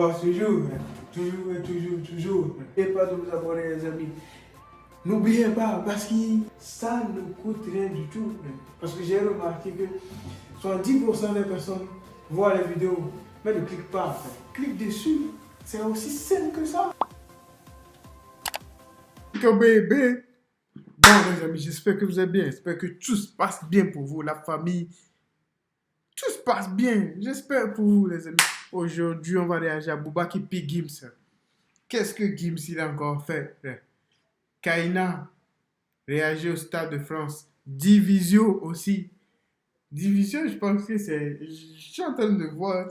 pense toujours, toujours et toujours, toujours. N'oubliez pas de vous abonner, les amis. N'oubliez pas, parce que ça ne coûte rien du tout. Parce que j'ai remarqué que 70% des personnes voient les vidéos, mais ne cliquent pas. Clique dessus, c'est aussi simple que ça. Bébé. Bon, les amis, j'espère que vous êtes bien. J'espère que tout se passe bien pour vous, la famille. Tout se passe bien. J'espère pour vous, les amis. Aujourd'hui, on va réagir à Bouba qui pique Gims. Qu'est-ce que Gims il a encore fait? Kaina réagit au Stade de France. Division aussi. Division, je pense que c'est... Je suis en train de voir.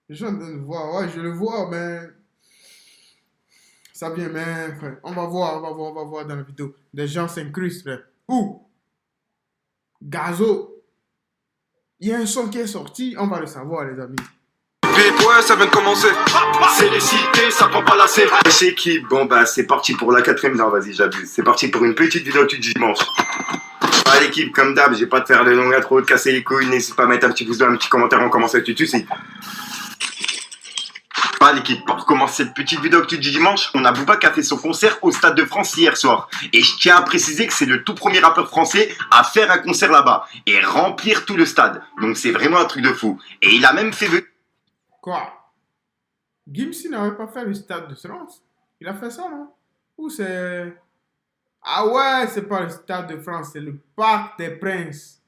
Je suis en train de voir. Ouais, je le vois, mais... Ça vient, mais frère. On va voir dans la vidéo. Des gens s'incrustent, frère. Où? Gazo. Il y a un son qui est sorti, on va le savoir, les amis. Ouais, ça vient de commencer. C'est les cités, ça prend pas la C. C'est qui? Bon, bah, c'est parti pour la 4ème. Non, vas-y, j'abuse. C'est parti pour une petite vidéo du dimanche. Ah, l'équipe, comme d'hab, j'ai pas de faire de longue intro, de casser les couilles. N'hésite pas à mettre un petit pouce bleu, un petit commentaire en commençant avec tu sais. Ah, l'équipe, pour commencer cette petite vidéo du dimanche, on a Booba qui a fait son concert au Stade de France hier soir. Et je tiens à préciser que c'est le tout premier rappeur français à faire un concert là-bas et remplir tout le stade. Donc c'est vraiment un truc de fou. Et il a même fait... Quoi? Gims n'avait pas fait le Stade de France? Il a fait ça, non? Ou c'est... Ah ouais, c'est pas le Stade de France, c'est le Parc des Princes.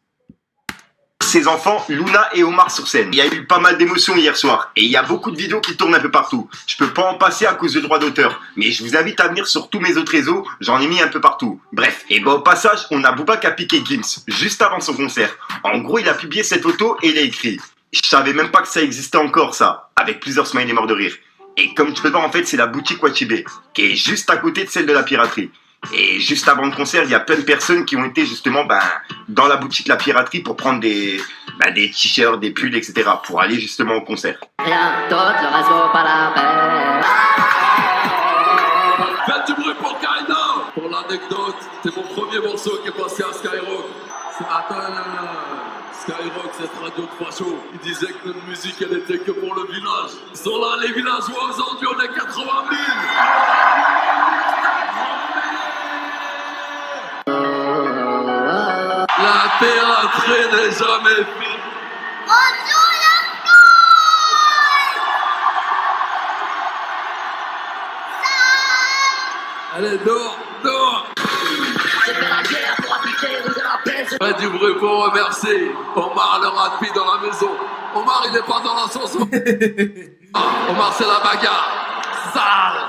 Ses enfants, Luna et Omar sur scène. Il y a eu pas mal d'émotions hier soir et il y a beaucoup de vidéos qui tournent un peu partout. Je peux pas en passer à cause de droits d'auteur, mais je vous invite à venir sur tous mes autres réseaux, j'en ai mis un peu partout. Bref, et bah au passage, on a Booba qui a piqué Gims juste avant son concert. En gros, il a publié cette photo et il a écrit « Je savais même pas que ça existait encore ça », avec plusieurs smileys morts de rire. Et comme tu peux voir, en fait, c'est la boutique Wachibé, qui est juste à côté de celle de la piraterie. Et juste avant le concert, il y a plein de personnes qui ont été justement dans la boutique La Piraterie pour prendre des t-shirts, des pulls, etc. pour aller justement au concert. Rien d'autre, le réseau pas la peine. Faites du bruit pour Kaina. Pour l'anecdote, c'est mon premier morceau qui est passé à Skyrock. Ce matin, Skyrock, cette radio de facho, ils disaient que notre musique, elle était que pour le village. Ils sont là, les villageois, aujourd'hui, on est 80 000. La piraterie n'est jamais finie. Allez, dehors, dehors. Faites du bruit pour remercier Omar le rapide dans la maison. Omar, il n'est pas dans l'ascenseur. Omar, c'est la bagarre. Sale.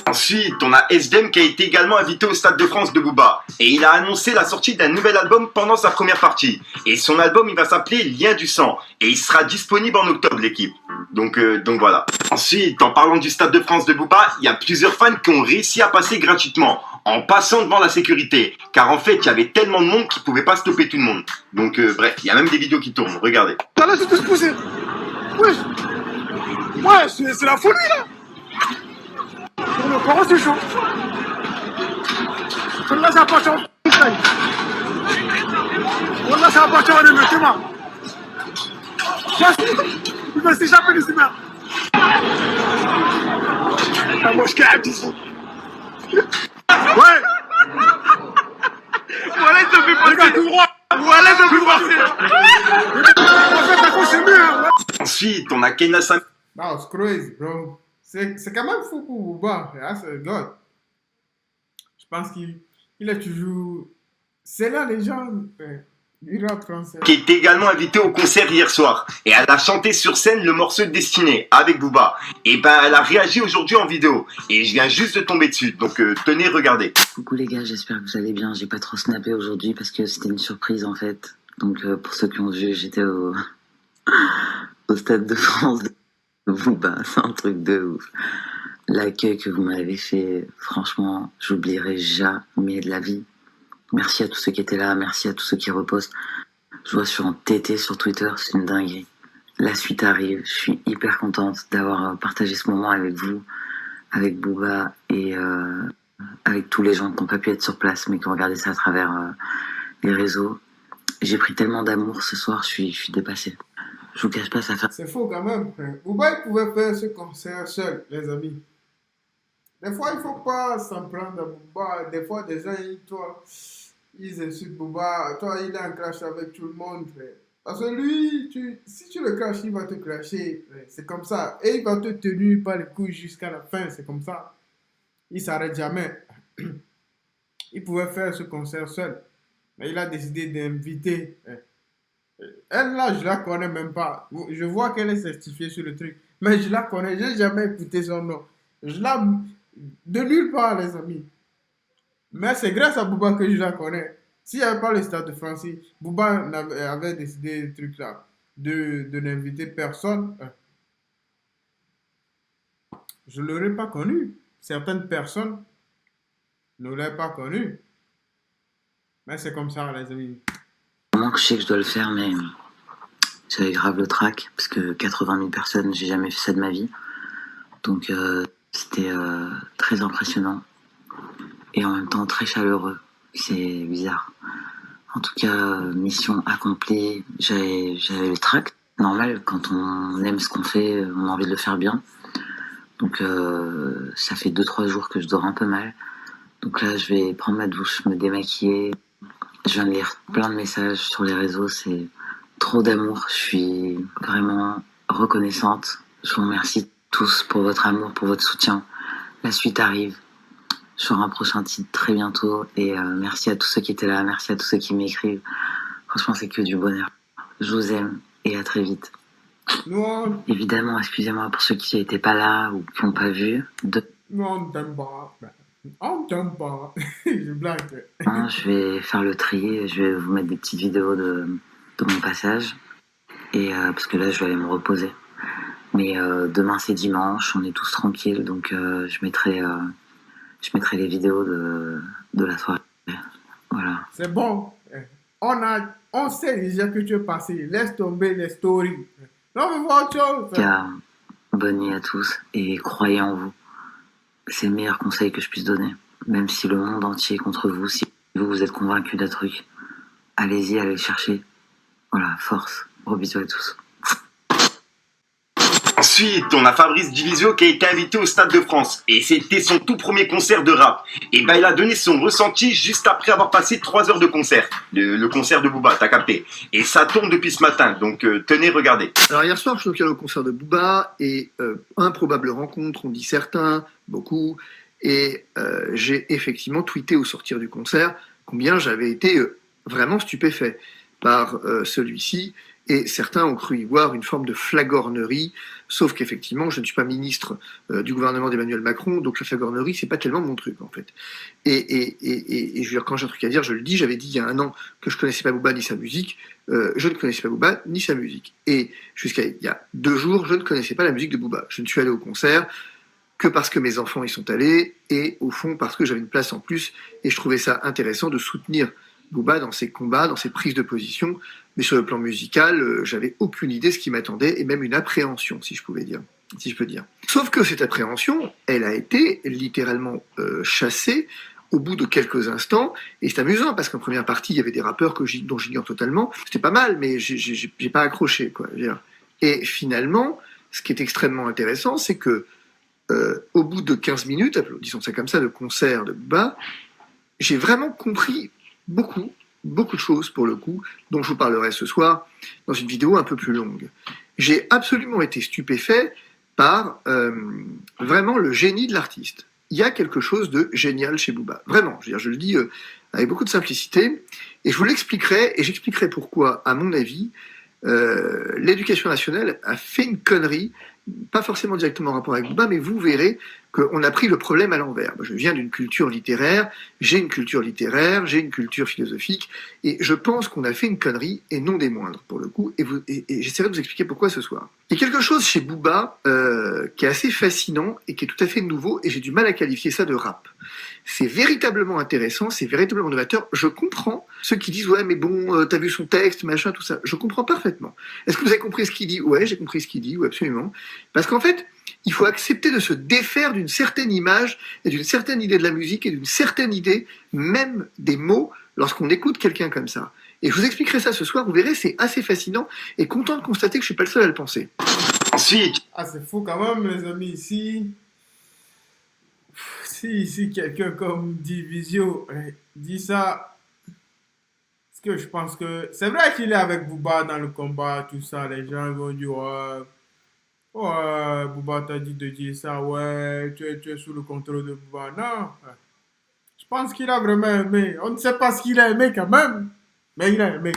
Ensuite, on a SDM qui a été également invité au Stade de France de Booba. Et il a annoncé la sortie d'un nouvel album pendant sa première partie. Et son album, il va s'appeler Lien du sang. Et il sera disponible en octobre, l'équipe. Donc voilà. Ensuite, en parlant du Stade de France de Booba, il y a plusieurs fans qui ont réussi à passer gratuitement, en passant devant la sécurité. Car en fait, il y avait tellement de monde qu'ils ne pouvaient pas stopper tout le monde. Donc bref, il y a même des vidéos qui tournent, regardez. Ça là, c'est tout se pousser. Ouais, c'est la folie là. Le parents c'est chaud. Là ça appartient au là ça appartient à l'émettement. Il va s'échapper d'ici même. La moche qui a d'ici. Ouais. Voilà il te fait passer. Voilà il te fait passer. En fait, d'accord c'est mieux. Ensuite, on a Kenna Sam. That was crazy, bro. C'est quand même fou pour Booba. That's a God. Je pense qu'il est toujours... C'est là les gens du rap français. Qui était également invitée au concert hier soir. Et elle a chanté sur scène le morceau Destiné avec Booba. Et elle a réagi aujourd'hui en vidéo. Et je viens juste de tomber dessus. Donc tenez, regardez. Coucou les gars, j'espère que vous allez bien. J'ai pas trop snappé aujourd'hui parce que c'était une surprise en fait. Donc pour ceux qui ont vu, j'étais au Stade de France. Booba, c'est un truc de ouf. L'accueil que vous m'avez fait, franchement, j'oublierai jamais de la vie. Merci à tous ceux qui étaient là, merci à tous ceux qui repostent. Je vois sur un TT sur Twitter, c'est une dinguerie. La suite arrive, je suis hyper contente d'avoir partagé ce moment avec vous, avec Booba et avec tous les gens qui n'ont pas pu être sur place mais qui ont regardé ça à travers les réseaux. J'ai pris tellement d'amour ce soir, je suis dépassée. Je vous cache pas, ça fait C'est faux quand même. Booba, il pouvait faire ce concert seul, les amis. Des fois, il ne faut pas s'en prendre à Booba. Des fois, des gens, ils insultent Booba. Toi, il est en clash avec tout le monde. Parce que lui, si tu le clashes, il va te clasher. C'est comme ça. Et il va te tenir par les couilles jusqu'à la fin. C'est comme ça. Il ne s'arrête jamais. Il pouvait faire ce concert seul. Mais il a décidé d'inviter. Elle, là, je la connais même pas. Je vois qu'elle est certifiée sur le truc. Mais je la connais. J'ai jamais écouté son nom. Je la... De nulle part, les amis. Mais c'est grâce à Booba que je la connais. S'il n'y avait pas le Stade de France, Booba avait décidé ce truc-là. De n'inviter personne. Je ne l'aurais pas connu. Certaines personnes ne l'auraient pas connu. Mais c'est comme ça, les amis. un moment que je sais que je dois le faire, mais j'avais grave le trac, parce que 80 000 personnes, j'ai jamais fait ça de ma vie. Donc c'était très impressionnant. Et en même temps très chaleureux. C'est bizarre. En tout cas, mission accomplie. J'avais le trac. Normal, quand on aime ce qu'on fait, on a envie de le faire bien. Donc ça fait 2-3 jours que je dors un peu mal. Donc là, je vais prendre ma douche, me démaquiller. Je viens de lire plein de messages sur les réseaux. C'est trop d'amour. Je suis vraiment reconnaissante. Je vous remercie tous pour votre amour, pour votre soutien. La suite arrive. Je ferai un prochain titre très bientôt. Et merci à tous ceux qui étaient là. Merci à tous ceux qui m'écrivent. Franchement, c'est que du bonheur. Je vous aime et à très vite. Non, Évidemment, excusez-moi pour ceux qui n'étaient pas là ou qui n'ont pas vu. non, on ne t'aime pas. On ne t'aime pas. Je blague. Je vais faire le tri. Je vais vous mettre des petites vidéos de mon passage. Et parce que là, je vais aller me reposer. Mais demain, c'est dimanche. On est tous tranquilles. Donc, je mettrai les vidéos de la soirée. Voilà. C'est bon. On sait déjà que tu es passé. Laisse tomber les stories. Non, mais voir autre chose. En tout cas, bonne nuit à tous et croyez en vous. C'est le meilleur conseil que je puisse donner. Même si le monde entier est contre vous, si vous êtes convaincu d'un truc, allez-y, allez le chercher. Voilà, force. Gros bisous à tous. Ensuite, on a Fabrice Divisio qui a été invité au Stade de France. Et c'était son tout premier concert de rap. Et ben, il a donné son ressenti juste après avoir passé 3 heures de concert. Le concert de Booba, t'as capté. Et ça tourne depuis ce matin, donc tenez, regardez. Alors hier soir, je suis donc allé au concert de Booba et improbable rencontre, on dit certains, beaucoup. Et j'ai effectivement tweeté au sortir du concert combien j'avais été vraiment stupéfait par celui-ci. Et certains ont cru y voir une forme de flagornerie, sauf qu'effectivement, je ne suis pas ministre du gouvernement d'Emmanuel Macron, donc la flagornerie, c'est pas tellement mon truc, en fait. Et je veux dire, quand j'ai un truc à dire, je le dis, j'avais dit il y a 1 an que je connaissais pas Booba ni sa musique, je ne connaissais pas Booba ni sa musique. Et jusqu'à il y a 2 jours, je ne connaissais pas la musique de Booba. Je ne suis allé au concert que parce que mes enfants y sont allés, et au fond, parce que j'avais une place en plus, et je trouvais ça intéressant de soutenir Booba dans ses combats, dans ses prises de position, mais sur le plan musical, j'avais aucune idée de ce qui m'attendait, et même une appréhension, si je peux dire. Sauf que cette appréhension, elle a été littéralement chassée au bout de quelques instants, et c'est amusant, parce qu'en première partie, il y avait des rappeurs dont j'ignore totalement, c'était pas mal, mais j'ai pas accroché, quoi. Et finalement, ce qui est extrêmement intéressant, c'est que au bout de 15 minutes, disons ça comme ça, de concert de Booba, j'ai vraiment compris beaucoup de choses, pour le coup, dont je vous parlerai ce soir dans une vidéo un peu plus longue. J'ai absolument été stupéfait par vraiment le génie de l'artiste. Il y a quelque chose de génial chez Booba. Vraiment, je le dis avec beaucoup de simplicité, et je vous l'expliquerai, et j'expliquerai pourquoi, à mon avis, l'éducation nationale a fait une connerie, pas forcément directement en rapport avec Booba, mais vous verrez qu'on a pris le problème à l'envers. Je viens d'une culture littéraire, j'ai une culture philosophique, et je pense qu'on a fait une connerie, et non des moindres, pour le coup, et j'essaierai de vous expliquer pourquoi ce soir. Il y a quelque chose chez Booba qui est assez fascinant, et qui est tout à fait nouveau, et j'ai du mal à qualifier ça de rap. C'est véritablement intéressant, c'est véritablement novateur. Je comprends ceux qui disent « Ouais, mais bon, t'as vu son texte, machin, tout ça ». Je comprends parfaitement. Est-ce que vous avez compris ce qu'il dit ? Ouais, j'ai compris ce qu'il dit, ouais, absolument. Parce qu'en fait, il faut accepter de se défaire d'une certaine image et d'une certaine idée de la musique et d'une certaine idée même des mots lorsqu'on écoute quelqu'un comme ça. Et je vous expliquerai ça ce soir, vous verrez, c'est assez fascinant et content de constater que je suis pas le seul à le penser. Ensuite, Ah, c'est fou quand même, les amis, ici. Si quelqu'un comme Divisio dit ça, parce que je pense que c'est vrai qu'il est avec Booba dans le combat, tout ça, les gens vont dire ouais, Booba t'a dit de dire ça, ouais, tu es sous le contrôle de Booba. Non, je pense qu'il a vraiment aimé. On ne sait pas ce qu'il a aimé quand même, mais il a aimé.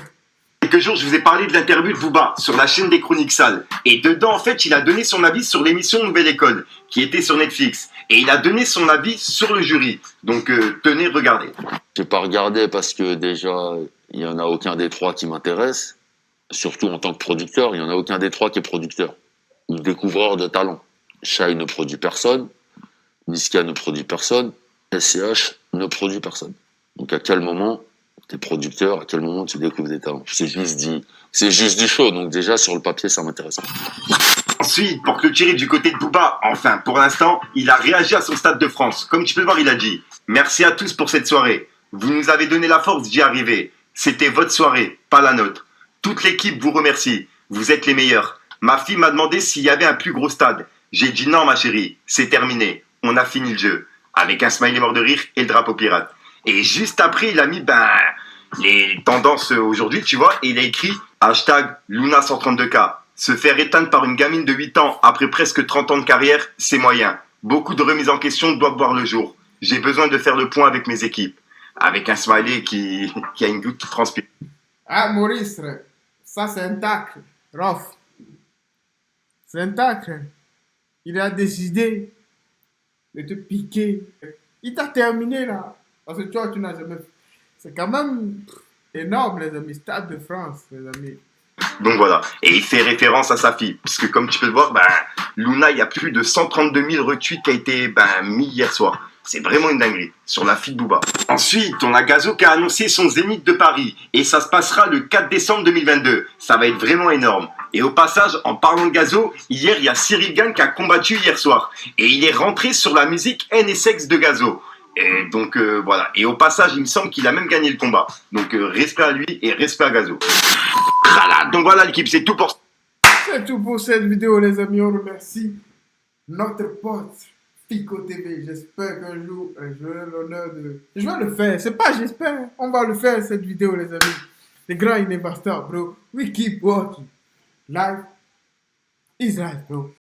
quelques jours, je vous ai parlé de l'interview de Booba sur la chaîne des Chroniques Sales. Et dedans, en fait, il a donné son avis sur l'émission Nouvelle École, qui était sur Netflix. Et il a donné son avis sur le jury. Donc, tenez, regardez. J'ai pas regardé parce que déjà, il y en a aucun des trois qui m'intéresse. Surtout en tant que producteur, il y en a aucun des trois qui est producteur ou découvreur de talent. Shai ne produit personne, Niska ne produit personne, SCH ne produit personne. Donc à quel moment t'es producteur, à quel moment tu découvres des talents? C'est juste du show, donc déjà sur le papier ça m'intéresse. Ensuite, pour clôturer du côté de Booba, enfin, pour l'instant, il a réagi à son Stade de France. Comme tu peux le voir, il a dit « Merci à tous pour cette soirée. Vous nous avez donné la force d'y arriver. C'était votre soirée, pas la nôtre. Toute l'équipe vous remercie. Vous êtes les meilleurs. Ma fille m'a demandé s'il y avait un plus gros stade. J'ai dit non, ma chérie. C'est terminé. On a fini le jeu. » Avec un smiley mort de rire et le drapeau pirate. Et juste après, il a mis les tendances aujourd'hui, tu vois, et il a écrit hashtag Luna132K. Se faire éteindre par une gamine de 8 ans après presque 30 ans de carrière, c'est moyen. Beaucoup de remises en question doivent voir le jour. J'ai besoin de faire le point avec mes équipes. Avec un smiley qui a une goutte qui transpire. Ah, Maurice, ça c'est un tacle. Rof. C'est un tacle. Il a décidé de te piquer. Il t'a terminé là. Parce que toi, tu n'as jamais. C'est quand même énorme, les amis. Stade de France, les amis. Donc voilà. Et il fait référence à sa fille. Puisque comme tu peux le voir, Luna, il y a plus de 132 000 retweets qui a été mis hier soir. C'est vraiment une dinguerie. Sur la fille de Booba. Ensuite, on a Gazo qui a annoncé son Zénith de Paris. Et ça se passera le 4 décembre 2022. Ça va être vraiment énorme. Et au passage, en parlant de Gazo, hier, il y a Cyril Gann qui a combattu hier soir. Et il est rentré sur la musique NSX de Gazo. Et donc voilà. Et au passage, il me semble qu'il a même gagné le combat. Donc respect à lui et respect à Gazo. Voilà. Donc voilà l'équipe, c'est tout pour... C'est tout pour cette vidéo, les amis. On remercie notre pote Fico TV. J'espère qu'un jour, j'aurai l'honneur de... Je vais le faire. C'est pas j'espère. On va le faire, cette vidéo, les amis. Les grands Inébasteurs, bro. We keep working. Life is life, bro.